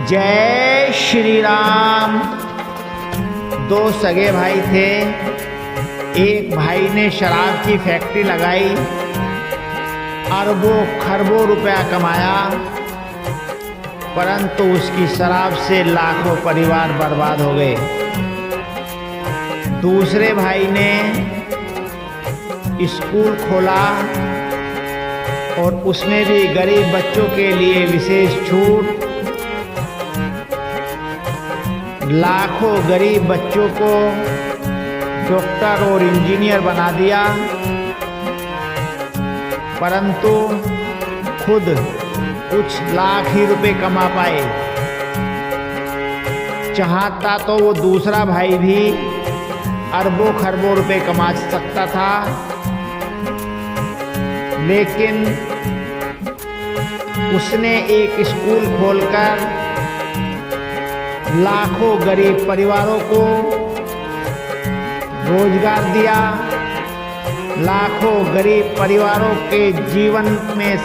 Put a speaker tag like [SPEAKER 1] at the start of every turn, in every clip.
[SPEAKER 1] जय श्री राम। दो सगे भाई थे। एक भाई ने शराब की फैक्ट्री लगाई, अरबों खरबों रुपया कमाया, परंतु उसकी शराब से लाखों परिवार बर्बाद हो गए। दूसरे भाई ने स्कूल खोला और उसमें भी गरीब बच्चों के लिए विशेष छूट। लाखों गरीब बच्चों को डॉक्टर और इंजीनियर बना दिया, परंतु खुद कुछ लाख ही रुपए कमा पाए। चाहता तो वो दूसरा भाई भी अरबों खरबों रुपए कमा सकता था, लेकिन उसने एक स्कूल खोलकर लाखों गरीब परिवारों को रोजगार दिया, लाखों गरीब परिवारों के जीवन में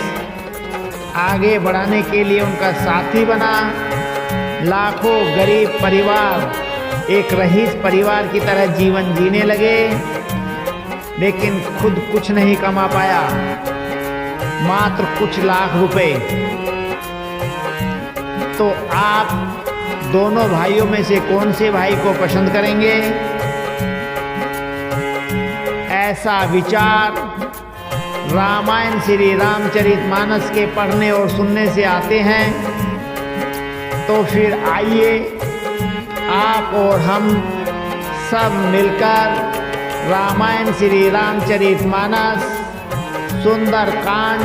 [SPEAKER 1] आगे बढ़ाने के लिए उनका साथी बना। लाखों गरीब परिवार एक रईस परिवार की तरह जीवन जीने लगे, लेकिन खुद कुछ नहीं कमा पाया, मात्र कुछ लाख रुपए। तो आप दोनों भाइयों में से कौन से भाई को पसंद करेंगे? ऐसा विचार रामायण श्री रामचरितमानस के पढ़ने और सुनने से आते हैं। तो फिर आइए आप और हम सब मिलकर रामायण श्री रामचरितमानस सुंदरकांड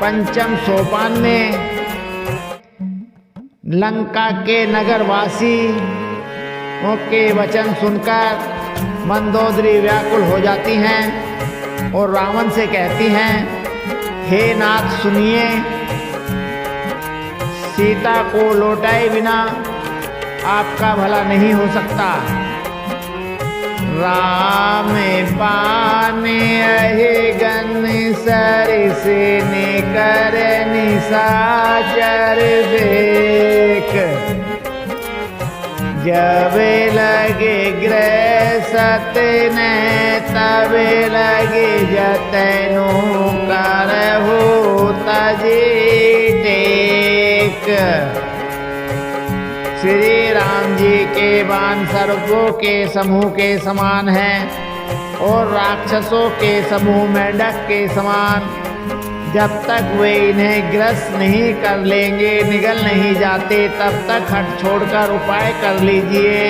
[SPEAKER 1] पंचम सोपान में लंका के नगरवासी के वचन सुनकर मंदोदरी व्याकुल हो जाती हैं और रावण से कहती हैं, हे नाथ सुनिए, सीता को लौटाए बिना आपका भला नहीं हो सकता। राम पाने अहे गन सरसे ने कर निशाचर देख, जब लगे ग्रह सतन तब लगे जतनु करहु तजे टेक। श्री राम जी के बाण सर्पों के समूह के समान हैं और राक्षसों के समूह मेंढक के समान। जब तक वे इन्हें ग्रस्त नहीं कर लेंगे, निगल नहीं जाते, तब तक हट छोड़कर उपाय कर लीजिए।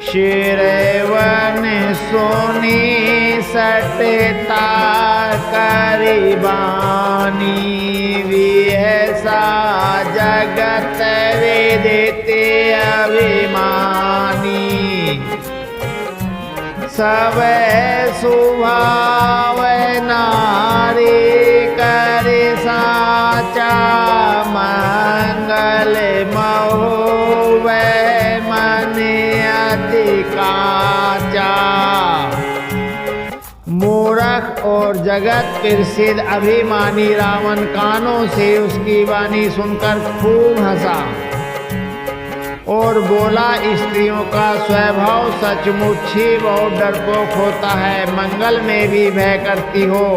[SPEAKER 1] शिरवन सोनी सटता करीबानी, विहसा जगत वेदिते अभिमानी। सब स्वभाव नारी कर साचा, मंगल महो मन अधिकाचा। मूर्ख और जगत प्रसिद्ध अभिमानी रावण कानों से उसकी वाणी सुनकर खूब हंसा और बोला, स्त्रियों का स्वभाव सचमुच ही बहुत डरपोक होता है, मंगल में भी भय करती हो।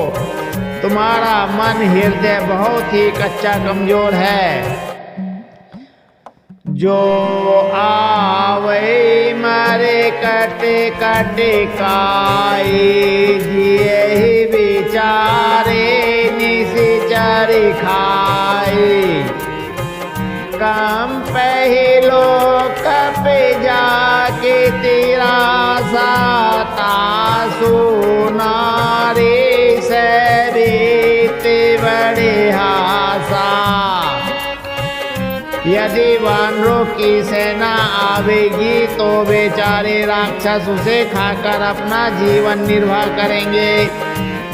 [SPEAKER 1] तुम्हारा मन हृदय बहुत ही कच्चा कमजोर है। जो आवे मारे कटे कटे काई, जिये ही विचारे निशिचर खाई। कम पहलो कप जाके तेरा साता सुनारे सरित बड़े हासा। यदि वानरों की सेना आवेगी तो बेचारे राक्षस उसे खाकर अपना जीवन निर्वाह करेंगे।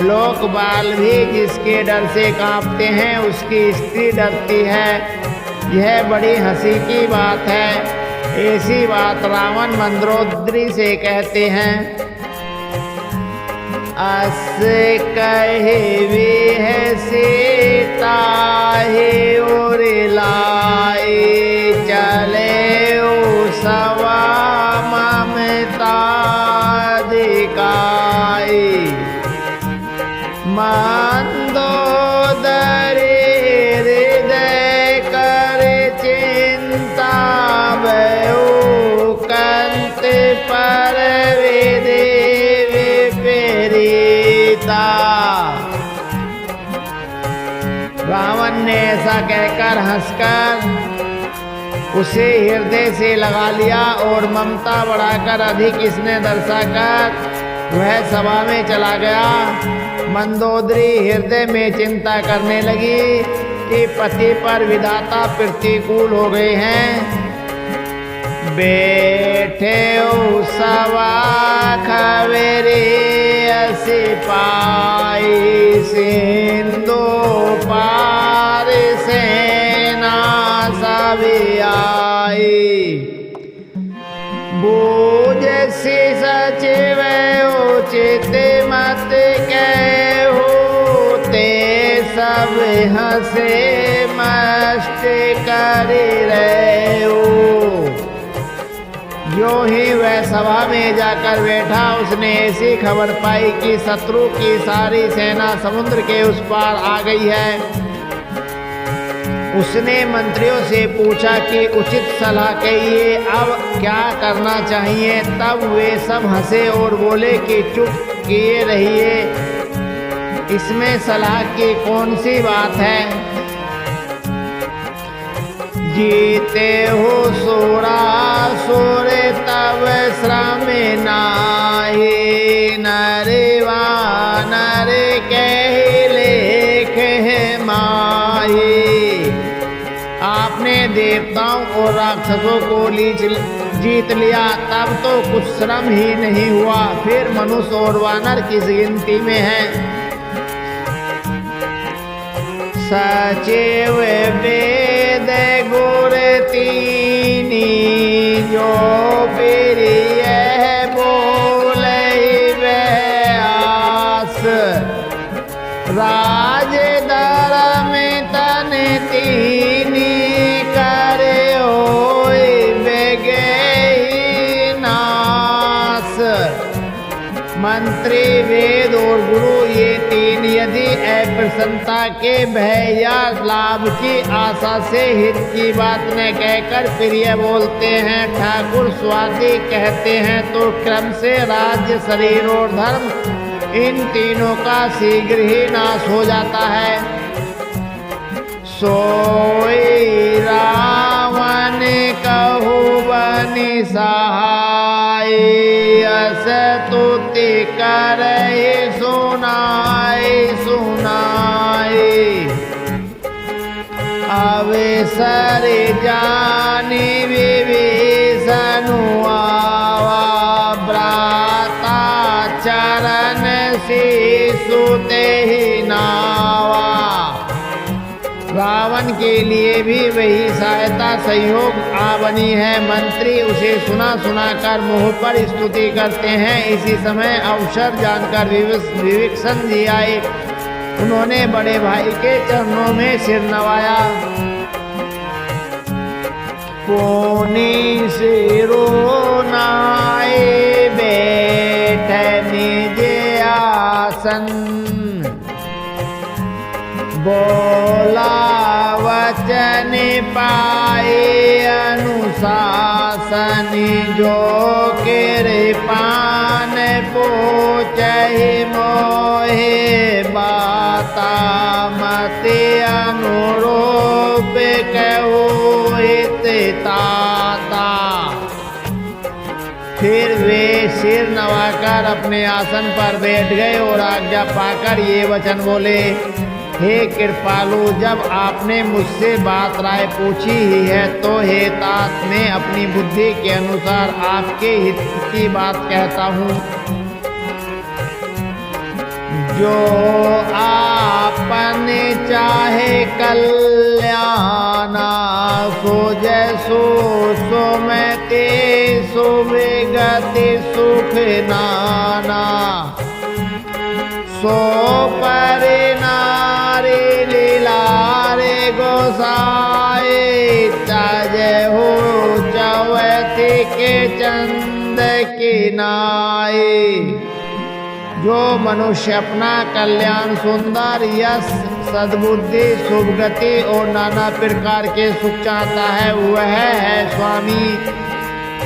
[SPEAKER 1] लोक बाल भी जिसके डर से कांपते हैं, उसकी स्त्री डरती है। यह बड़ी हंसी की बात है। ऐसी बात रावण मंदोदरी से कहते हैं। अस कहे वे है सीता है और ला रावण ने ऐसा कहकर हंसकर उसे हृदय से लगा लिया और ममता बढ़ाकर अधिक इसने दर्शाकर वह सभा में चला गया। मंदोदरी हृदय में चिंता करने लगी कि पति पर विधाता प्रतिकूल हो गए हैं। बैठे सवा खवेरी सिपाही सिंधु पार सेना सभी आई। बूझ सी सचिव उचित मत कहो ते सब हंसे मस्त कर रहे हो। जो ही वह सभा में जाकर बैठा उसने ऐसी खबर पाई कि शत्रु की सारी सेना समुद्र के उस पार आ गई है। उसने मंत्रियों से पूछा कि उचित सलाह कहिए, अब क्या करना चाहिए। तब वे सब हंसे और बोले कि चुप किए रहिए, इसमें सलाह की कौन सी बात है। जीते हो सुरासुर तब श्रम नाहि, नरवा नर कह लेख माही। आपने देवताओं और राक्षसों को जीत लिया, तब तो कुछ श्रम ही नहीं हुआ, फिर मनुष्य और वानर किस गिनती में है। सचिव वेद गुर तीनी जो प्रिय बोले व्यास, राज धर्म तन तीनी करे होय बेगे नास। मंत्री वेद और गुरु ये तीन यदि अप्रसन्नता के भय या लाभ की आशा से हित की बात न कहकर प्रिय बोलते हैं, ठाकुर स्वाति कहते हैं, तो क्रम से राज्य शरीर और धर्म इन तीनों का शीघ्र ही नाश हो जाता है। सोई रावण कहु बनि सहाय, स्तुति करे सुनाए सुनाए। अवसर जानी विभीषण आवा, भ्राता चरण शिशु तेहि नावा। रावण के लिए भी वही सहायता सहयोग आ बनी है। मंत्री उसे सुना सुनाकर मुँह पर स्तुति करते हैं। इसी समय अवसर जानकर विभीषण जी आए। उन्होंने बड़े भाई के चरणों में सिर नवाया। पुनि सिरो नाए बैठे निज आसन, बोला वचन पाए अनुशासन। जो कृपान पोचहि मोहे बाता, मति अनुरूप कहु हित ताता। फिर वे सिर नवाकर अपने आसन पर बैठ गए और आज्ञा पाकर ये वचन बोले, हे कृपालु, जब आपने मुझसे बात राय पूछी ही है तो हे तात, मैं अपनी बुद्धि के अनुसार आपके हित की बात कहता हूँ। जो आपने चाहे कल्याणा, सो जैसो सुमते सुविगति सुख नाना। सो पर नारी लीलारे गोसाए, ताजे हो चवती के चंद की नाई। जो मनुष्य अपना कल्याण, सुंदर यश, सद्बुद्धि, शुभगति और नाना प्रकार के सुख चाहता है, वह है स्वामी।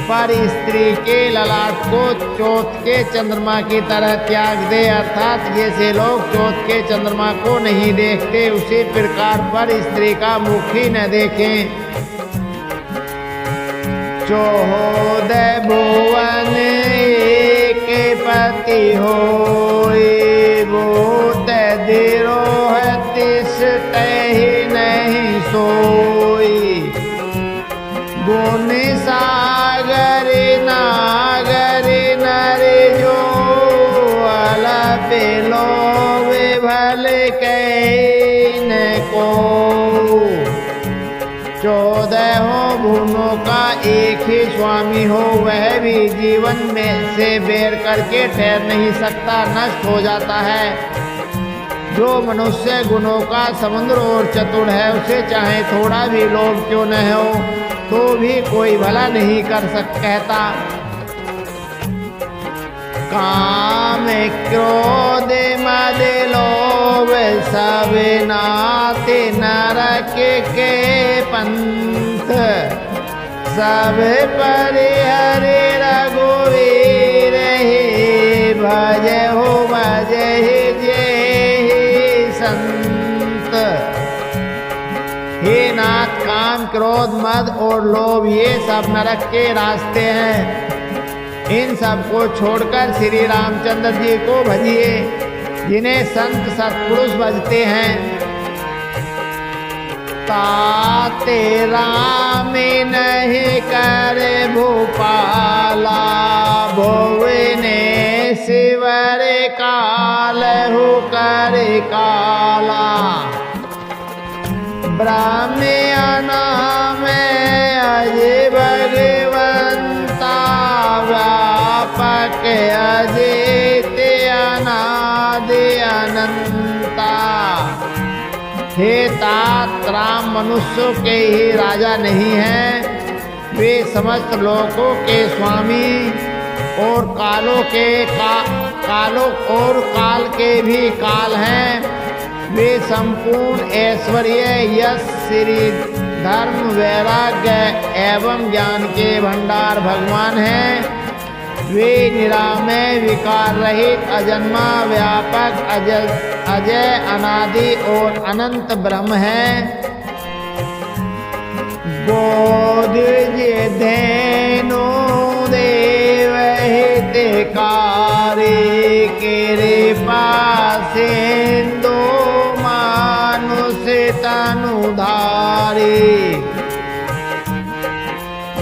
[SPEAKER 1] पर स्त्री के ललाट को चौथ के चंद्रमा की तरह त्याग दे, अर्थात जैसे लोग चौथ के चंद्रमा को नहीं देखते उसी प्रकार पर स्त्री का मुख ही न देखें। चौदह भुवन एक पति होई, भूत दिरोह तिसठहि नहीं सोई। गुण सागर नागर नर जो अलपे लोभ भल कैन को। 14 भुवनों का एक ही स्वामी हो, वह भी जीवन में से बेर करके ठहर नहीं सकता, नष्ट हो जाता है। जो मनुष्य गुणों का समुद्र और चतुर है, उसे चाहे थोड़ा भी लोभ क्यों न हो तो भी कोई भला नहीं कर कहता। काम क्रोध मद लोभ सब नाते नरक के पंथ। सब परिहरि रघुवीर ही, भज हो भज ही जे संत। हे नाथ, काम क्रोध मद और लोभ ये सब नरक के रास्ते हैं। इन सब को छोड़कर श्री रामचंद्र जी को भजिए, जिन्हें संत सत्पुरुष भजते हैं। ताते राम नहीं कर भूपाला, भुवने शिवर काल हो कर काला। ब्राह्मणा में अजय भगवंता, व्यापक अजित अनादि अनंता। हे तात, राम मनुष्यों के ही राजा नहीं हैं, वे समस्त लोकों के स्वामी और कालों और काल के भी काल हैं। वे संपूर्ण ऐश्वर्य यश श्री धर्म वैराग्य एवं ज्ञान के भंडार भगवान हैं। वे निरामय विकार रहित अजन्मा व्यापक अजय अनादि और अनंत ब्रह्म हैं। बोध धेनु देव हितकारी, कृपा सिंधु मानुष तनुधारी।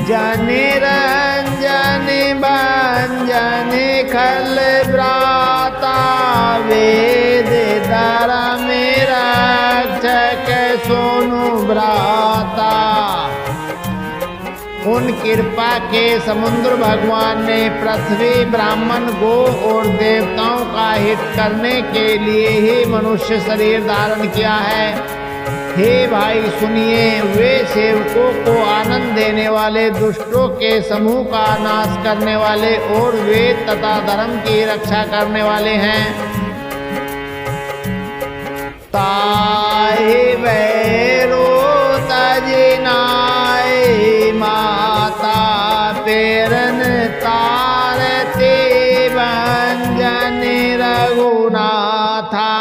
[SPEAKER 1] जन रंजन भंजन खल व्राता, वेद धर्म रक्षक सोनु भ्राता। उन कृपा के समुद्र भगवान ने पृथ्वी ब्राह्मण गो और देवताओं का हित करने के लिए ही मनुष्य शरीर धारण किया है। हे भाई सुनिए, वे सेवकों को आनंद देने वाले, दुष्टों के समूह का नाश करने वाले और वेद तथा धर्म की रक्षा करने वाले हैं। ताहि वैरो तजनाय माता, पेरन तारते भंजन रघुनाथा।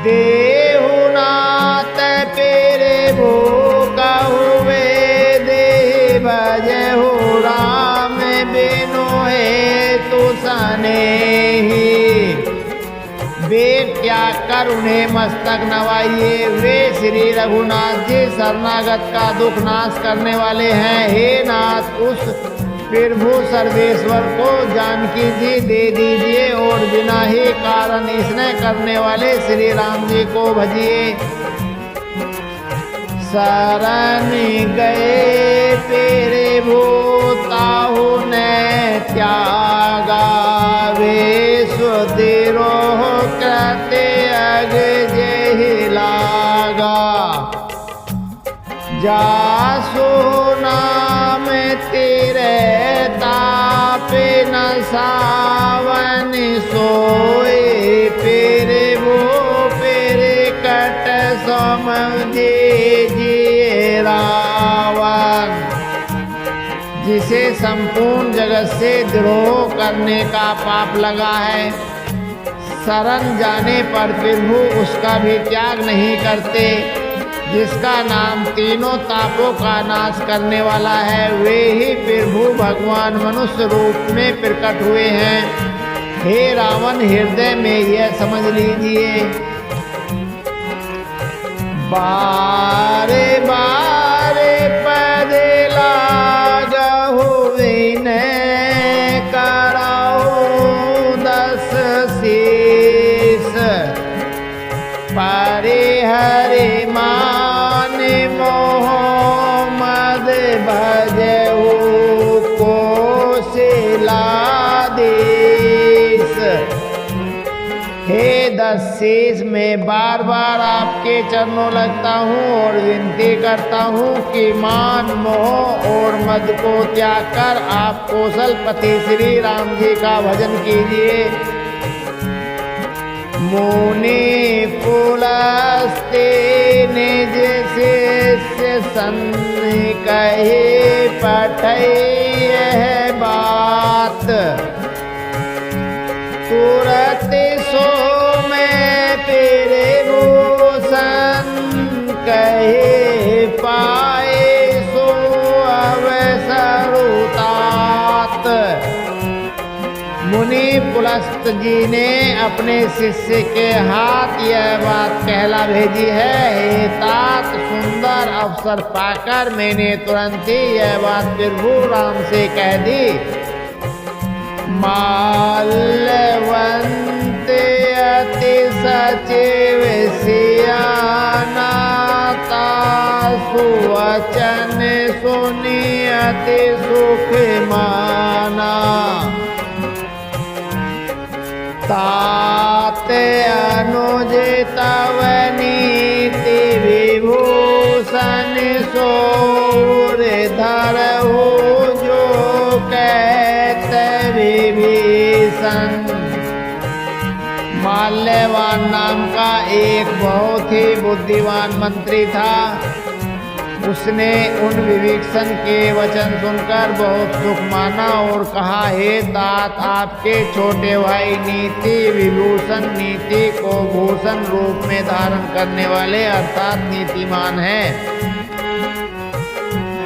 [SPEAKER 1] देहुनाथ पेरे भो कहुवे, दे भजहु राम बिनु हेतु सनेही। वेद त्याग कर उन्हें मस्तक नवाइए, वे श्री रघुनाथ जी शरणागत का दुख नाश करने वाले हैं। हे नाथ, उस प्रभु सर्वेश्वर को जानकी जी दे दीजिए और बिना ही कारण स्नेह करने वाले श्री राम जी को भजिए। शरण गए तेरे भूताहु ने त्यागा, वे स्वदेरोह करते अग जेहि लागा। जासु नाम तेरे तापे न सावन सोए, पेरे वो पेरे कट समझे जी रावण। जिसे संपूर्ण जगत से द्रोह करने का पाप लगा है, शरण जाने पर प्रभु उसका भी त्याग नहीं करते। जिसका नाम तीनों तापों का नाश करने वाला है, वे ही प्रभु भगवान मनुष्य रूप में प्रकट हुए हैं। हे रावण, हृदय में यह समझ लीजिए, बारे बारे पद लागहु विनय करहु दस शीस, परिहरि मान मोह मद भजहु कौशलाधीश। हे दस शीस, मैं बार बार आपके चरणों लगता हूँ और विनती करता हूँ कि मान मोह और मद को त्याग कर आप कौशलपति श्री राम जी का भजन कीजिए। मुनि पुलस्ते निज शिष्य सन कहे पठै यह बात, तुरत सो मैं तेरे भूषण कहे पाए सो अवसर तात। मुनि पुलस्त जी ने अपने शिष्य के हाथ यह बात कहला भेजी है, हे तात, सुंदर अवसर पाकर मैंने तुरंत ही यह बात प्रभु राम से कह दी। माल्यवंत अति सचिव सियाना, सुवचन सुनि अति सुख माना। तात अनुज तव नीति विभूषण, सोर धरहु जो कहते विभीषण। माल्यवान नाम का एक बहुत ही बुद्धिमान मंत्री था। उसने उन विभीषण के वचन सुनकर बहुत सुख माना और कहा, हे तात, आपके छोटे भाई नीति विभूषण, नीति को भूषण रूप में धारण करने वाले अर्थात नीतिमान हैं।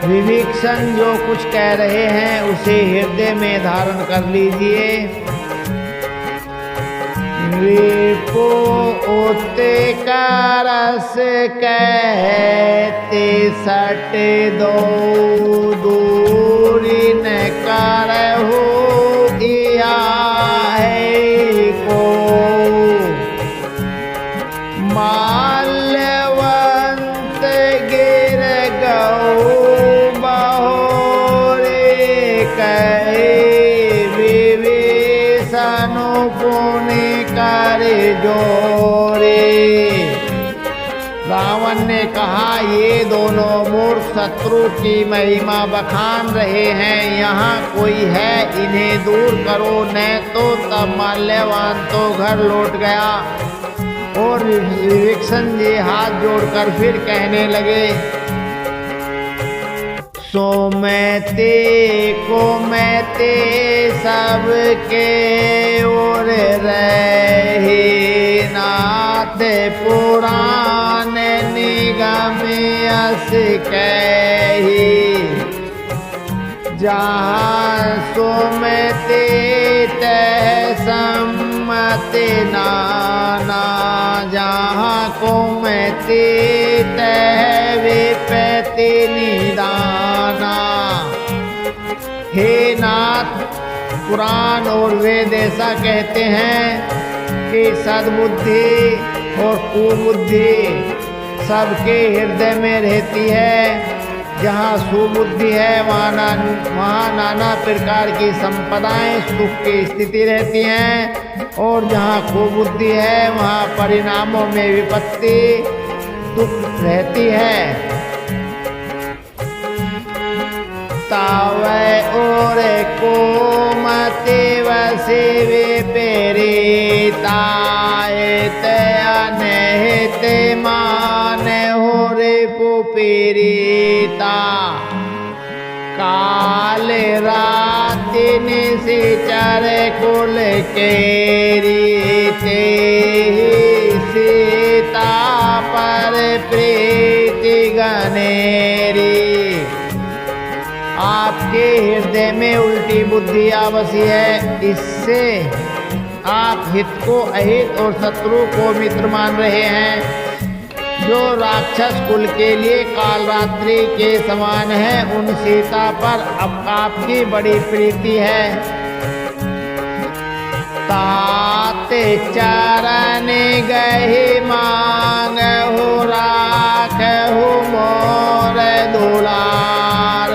[SPEAKER 1] विभीषण जो कुछ कह रहे हैं उसे हृदय में धारण कर लीजिए। विपो उते का रस कहते सट दो, दूरी न करहु इया है को। माल्यवंत गिर गौ बहोरे कहे, विभीषण पुनि करे जोरे। रावण ने कहा, ये दोनों मूर्ख शत्रु की महिमा बखान रहे हैं, यहाँ कोई है, इन्हें दूर करो, न तो। तब माल्यवान तो घर लौट गया और विभीषण जी हाथ जोड़कर फिर कहने लगे, सो मैते को मैते सबके ओर रहे, नाथ पुराण निगम यस कही। जहाँ सुमते तह सम्मति नाना, जहाँ कुमति तह विपत्ति निदाना। हे नाथ, पुराण और वेद ऐसा कहते हैं कि सद्बुद्धि और कुबुद्धि सबके हृदय में रहती है। जहाँ सुबुद्धि है वहाँ नाना प्रकार की संपदाएं सुख की स्थिति रहती हैं, और जहाँ कुबुद्धि है वहाँ परिणामों में विपत्ति दुख रहती है। तावै और कोमति वसे विपरीता, अनहित मान हो रे पुपीरीता। काल रातिन निशाचर कुल केरी ते सीता पर प्रीति गनेरी। आपके हृदय में उल्टी बुद्धि आवसी है, इससे आप हित को अहित और शत्रु को मित्र मान रहे हैं। जो राक्षस कुल के लिए काल रात्रि के समान है, उन सीता पर अब आपकी बड़ी प्रीति है। ताते चरण गहि मांग हो राख हो मोर दुलार।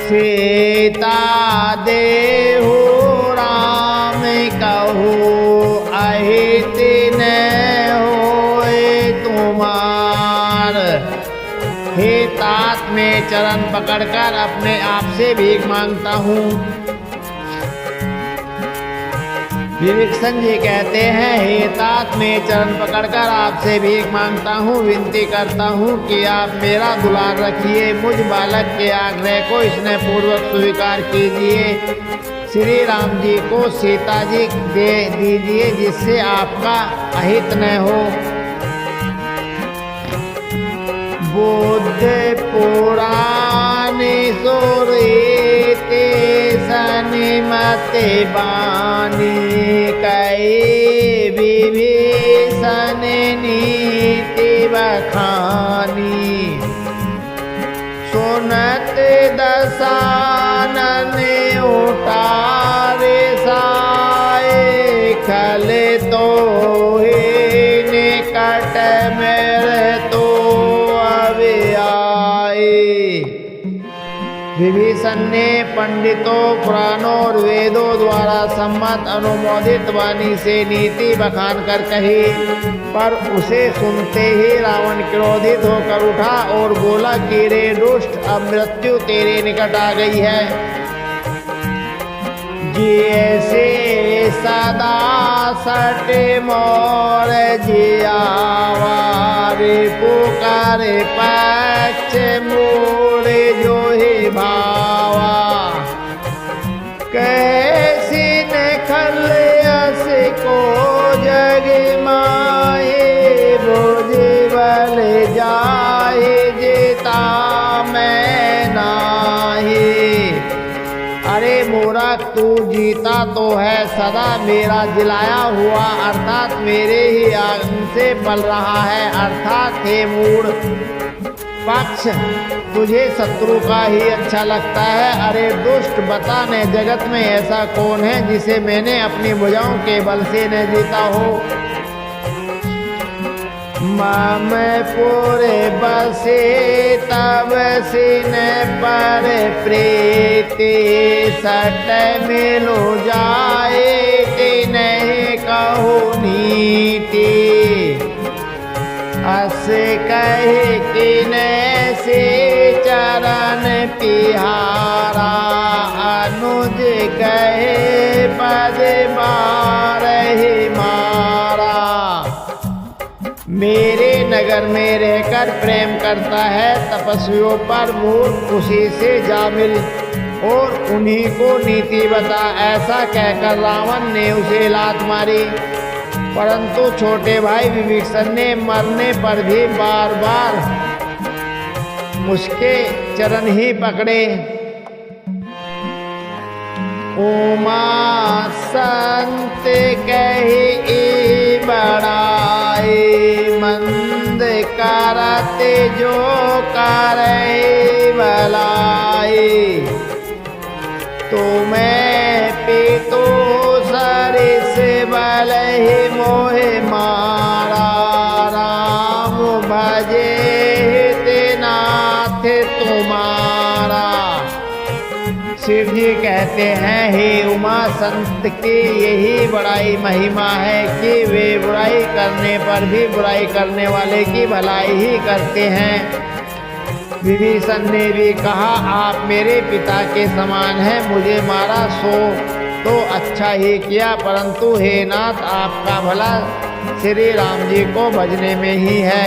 [SPEAKER 1] सीता देहु राम कहू अहित न होए तुम्हार। हे तात में चरण पकड़कर अपने आप से भीख मांगता हूँ। विभीषण जी कहते हैं, हे तात में चरण पकड़कर आपसे भीख मांगता हूँ, विनती करता हूँ कि आप मेरा दुलार रखिए। मुझ बालक के आग्रह को स्नेह पूर्वक स्वीकार कीजिए। श्री राम जी को सीता जी दे दीजिए, जिससे आपका अहित न हो। बुद्ध पुराण सुरीते सनिमते बानी कई विभीषण नीति बखानी। सुनत दशानन उठारे साए खल तो ही निकट मेरे तो विभीषण ने पंडितों, पुराणों और वेदों द्वारा सम्मत अनुमोदित वाणी से नीति बखान कर कही, पर उसे सुनते ही रावण क्रोधित होकर उठा और बोला कि रे दुष्ट, अब मृत्यु तेरे निकट आ गई है। जैसे सदा सट मोर जियावार पुकारे पक्ष मोरे जो ही भावा। कैसी न खलयस को जग माए बोझे बल जाए जेता मैं नाही। अरे मूर्ख, तू जीता तो है, सदा मेरा जिलाया हुआ अर्थात मेरे ही आंग से पल रहा है। अर्थात हे मूढ़ पक्ष, तुझे शत्रु का ही अच्छा लगता है। अरे दुष्ट, बता न जगत में ऐसा कौन है जिसे मैंने अपनी भुजाओं के बल से न जीता हो। मम पूरे बसे तब सिन पर प्रीति सट मिलो जाए कि नहीं कहू नीति। अस कहे कि से चरण पिहारा अनुज कहे पद बारहि मारा। मेरे नगर में रहकर प्रेम करता है, तपस्वियों पर मूर्ख खुशी से जा मिल और उन्हीं को नीति बता। ऐसा कहकर रावण ने उसे लात मारी, परंतु छोटे भाई विभीषण ने मरने पर भी बार बार उसके चरण ही पकड़े। उमा संत कही बड़ाई मंद करते जो करे भलाई। तुम्हें पीतो सरिस बल ही मोहे मारा। राम भजे हितनाथ तुम्हारा। शिव जी कहते हैं, हे उमा संत की यही बड़ाई महिमा है कि वे बुराई करने पर भी बुराई करने वाले की भलाई ही करते हैं। विभीषण ने भी कहा, आप मेरे पिता के समान हैं, मुझे मारा सो तो अच्छा ही किया, परंतु हे नाथ, आपका भला श्री राम जी को भजने में ही है।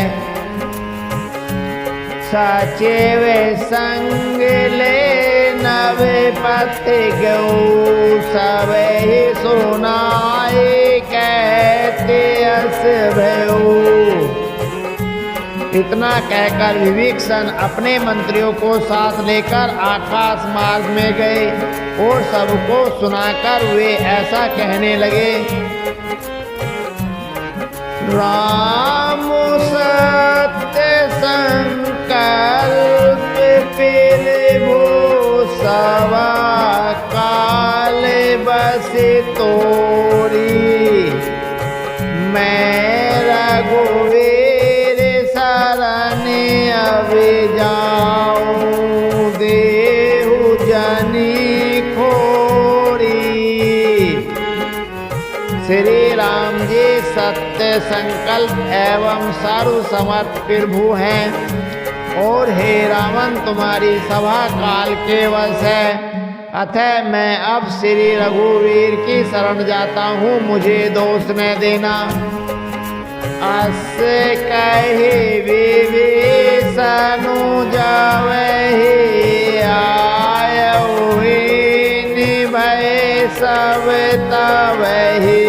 [SPEAKER 1] सचिव संग ले नवे पति गौ सवे सुनाए कहते अस भयऊ। इतना कहकर विभीषण अपने मंत्रियों को साथ लेकर आकाश मार्ग में गए और सबको सुनाकर वे ऐसा कहने लगे, राम सत्य संकल्प पिलभु सवा काल बस तोरी। मैं रघुवीर शरण अब जाऊं देहु जनी खोरी। श्री राम जी सत्य संकल्प एवं सर्व समर्थ प्रभु हैं और हे रावण तुम्हारी सभा काल के वश है। अतः मैं अब श्री रघुवीर की शरण जाता हूँ, मुझे दोष न देना। अस कहे विभीषण जावहि आयौ निभय सब तबहि।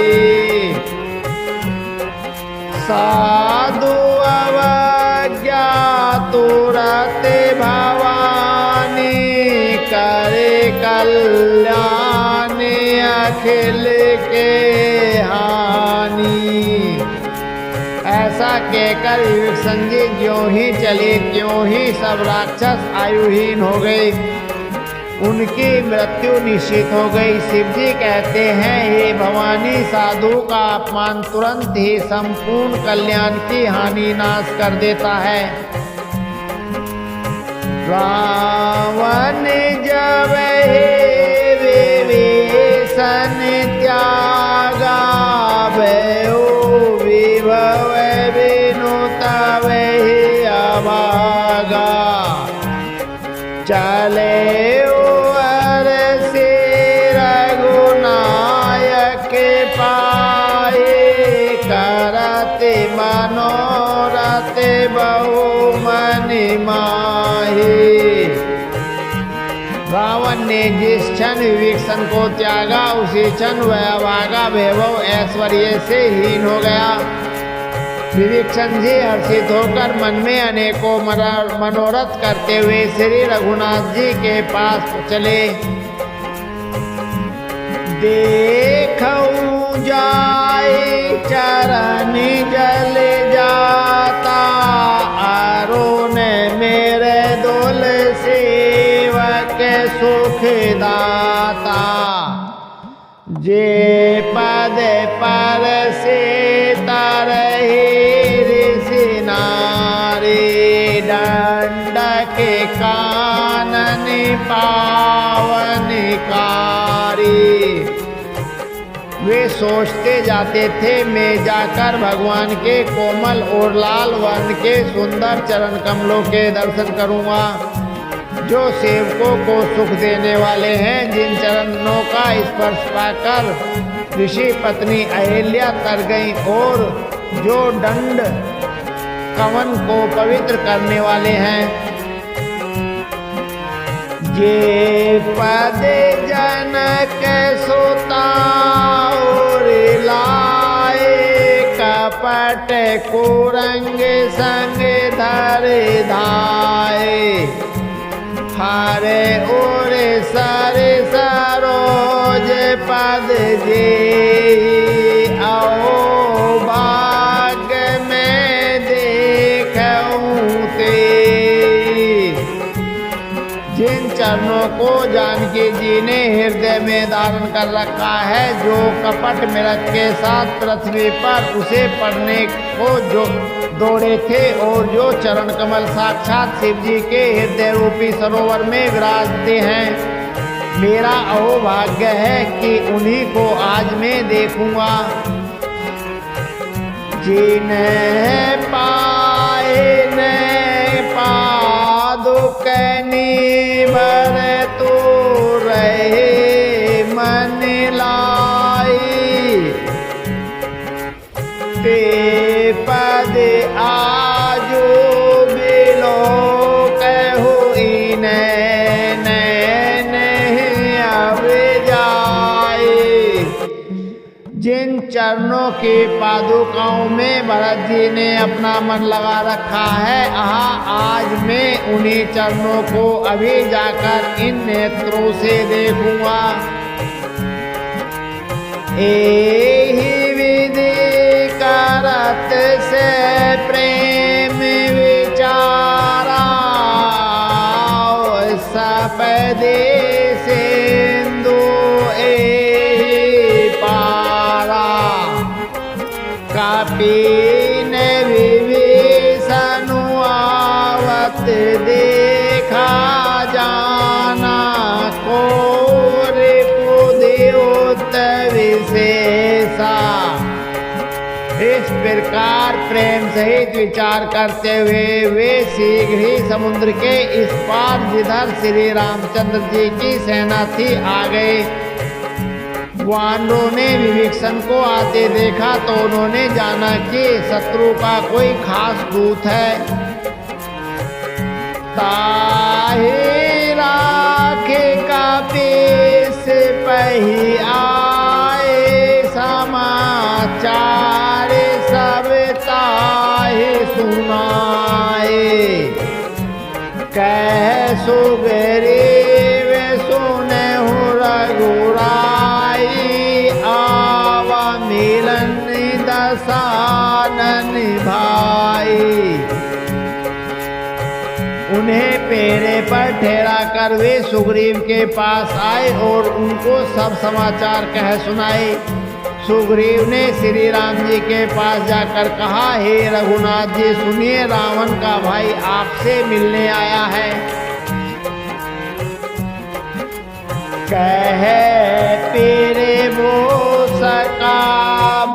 [SPEAKER 1] साधु अवज्ञा तुरत भवानी करे कल्याण अखिल के हानि। ऐसा कहकर विभीषण जी ज्यों ही चले त्यों ही सब राक्षस आयुहीन हो गए, उनकी मृत्यु निश्चित हो गई। शिव जी कहते हैं, हे भवानी साधु का अपमान तुरंत ही संपूर्ण कल्याण की हानि नाश कर देता है। रावण जब विभीषण त्यागा भयो विभव बिनु तबहि अभागा। चले मनोरथ बहु मनि माही। रावण ने जिस क्षण विभीषण को त्यागा उसी क्षण वह अभागा वैभव ऐश्वर्य से हीन हो गया। विभीषण जी हर्षित होकर मन में अनेकों मनोरथ करते हुए श्री रघुनाथ जी के पास चले। देखऊं जाए चरण जल जाता अरुण मेरे दोल सेवक सुख दाता। जे पद पर से तरहि ऋषि नारी दंडक कानन पावन कारी। वे सोचते जाते थे मैं जाकर भगवान के कोमल और लाल वर्ण के सुंदर चरण कमलों के दर्शन करूंगा जो सेवकों को सुख देने वाले हैं। जिन चरणों का स्पर्श पाकर ऋषि पत्नी अहिल्या तर गई और जो दंड कवन को पवित्र करने वाले हैं। जे पद जनक सुता और लाए कपट कुरंग संग धर धाये। हरे और सर सरोज पद जे आओ भाग में देखऊं ते। जिन चरणों को जानकी जी ने हृदय में धारण कर रखा है, जो कपट मृग के साथ पृथ्वी पर उसे पढ़ने को जो दौड़े थे और जो चरण कमल साक्षात शिव जी के हृदय रूपी सरोवर में विराजते हैं। मेरा अहोभाग्य है कि उन्हीं को आज मैं देखूंगा। जिन्हें पाए न पादुक निभर तो रहे मन लाई। ते पद आजो बिलो कहु नैन चरणों की पादुकाओं में भरत जी ने अपना मन लगा रखा है। आज मैं उन्हीं चरणों को अभी जाकर इन नेत्रों से देखूंगा। एहि विधि करत से प्रेम विचारा, सपदे सिंधु एहि पारा। कपिन विभीषण आवत देखा जाना, को रिपुद्युत विशेषा। इस प्रकार प्रेम सहित विचार करते हुए वे शीघ्र ही समुद्र के इस पार जिधर श्री रामचंद्र जी की सेना थी आ गए। वानरों ने विभीषण को आते देखा तो उन्होंने जाना कि शत्रु का कोई खास दूत है। ताहि राखे कपीस पही आए, समाचार सब ताहि सुनाए। कह सुग्रीव सुनहु रघुराई, आवा मिलन दसानन भाई। उन्हें पेड़े पर ठहरा कर वे सुग्रीव के पास आए और उनको सब समाचार कह सुनाए। सुग्रीव ने श्री राम जी के पास जाकर कहा, हे रघुनाथ जी सुनिए, रावण का भाई आपसे मिलने आया है। कह तेरे वो सका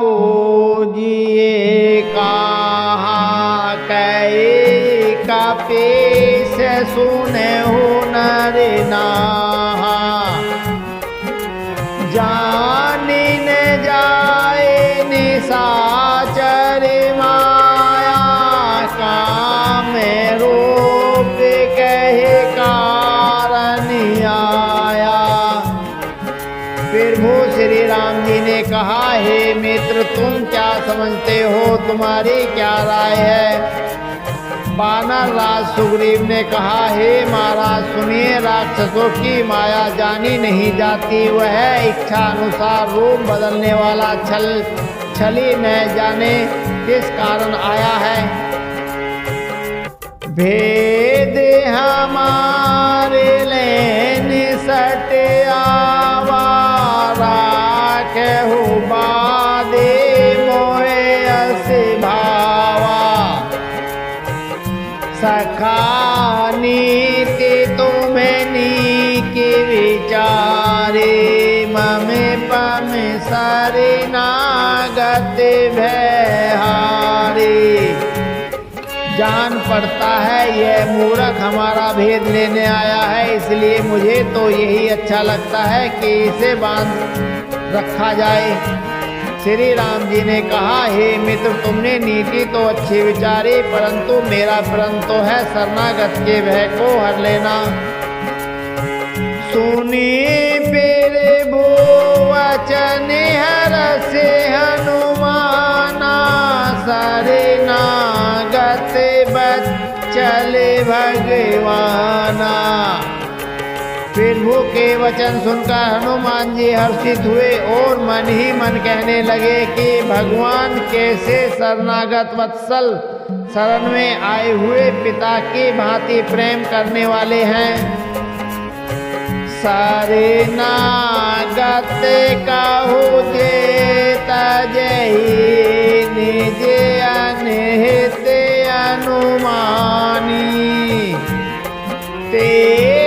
[SPEAKER 1] बोजिए कहा, कई कपीस सुने हो नर नाहा। जानी न जाए निशाचर माया, काम रूप कहे कारण आया। फिर वो श्री राम जी ने कहा, हे मित्र तुम क्या समझते हो, तुम्हारी क्या राय है। वानर राज सुग्रीव ने कहा, हे महाराज सुनिए, राक्षसों की माया जानी नहीं जाती। वह इच्छा अनुसार रूप बदलने वाला छली न जाने किस कारण आया है। भेद हमारे लेन सट आवारा, कहु बादे मोहे अस भावा। सखा नीति तुम्हें नीकी विचारे, ममे पम शरणागत भयहारी। जान पड़ता है यह मूर्ख हमारा भेद लेने आया है, इसलिए मुझे तो यही अच्छा लगता है कि इसे बांध रखा जाए। श्री राम जी ने कहा, हे मित्र तुमने नीति तो अच्छी विचारी, परंतु मेरा प्रण तो है शरणागत के भय को हर लेना। सुनी फिर भो वचन हरषि हनुमाना, शरणागत बच्चल भगवाना। फिर वो के वचन सुनकर हनुमान जी हर्षित हुए और मन ही मन कहने लगे कि भगवान कैसे शरणागत वत्सल शरण में आए हुए पिता की भांति प्रेम करने वाले हैं। शरणागत कहु जे तजहि, निज अनहित अनुमानी। ते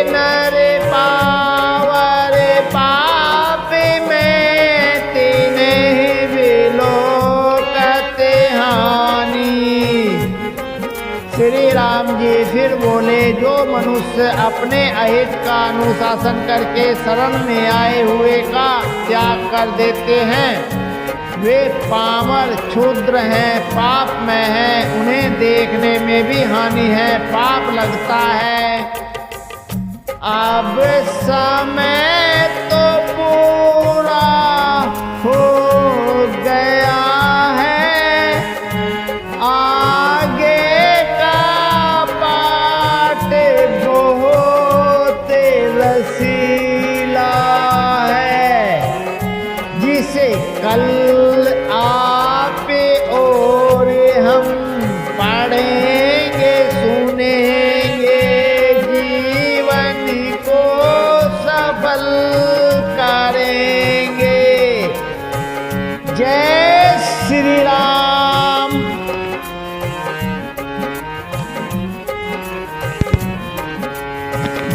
[SPEAKER 1] नर पावर पाप में तिन्हि बिलोकत हानि। श्री राम जी फिर बोले, जो मनुष्य अपने अहित का अनुशासन करके शरण में आए हुए का त्याग कर देते हैं, वे पामर क्षुद्र हैं, पाप में हैं, उन्हें देखने में भी हानि है, पाप लगता है। अब समय तो पूरा हो गया,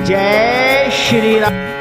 [SPEAKER 1] जय श्री राम।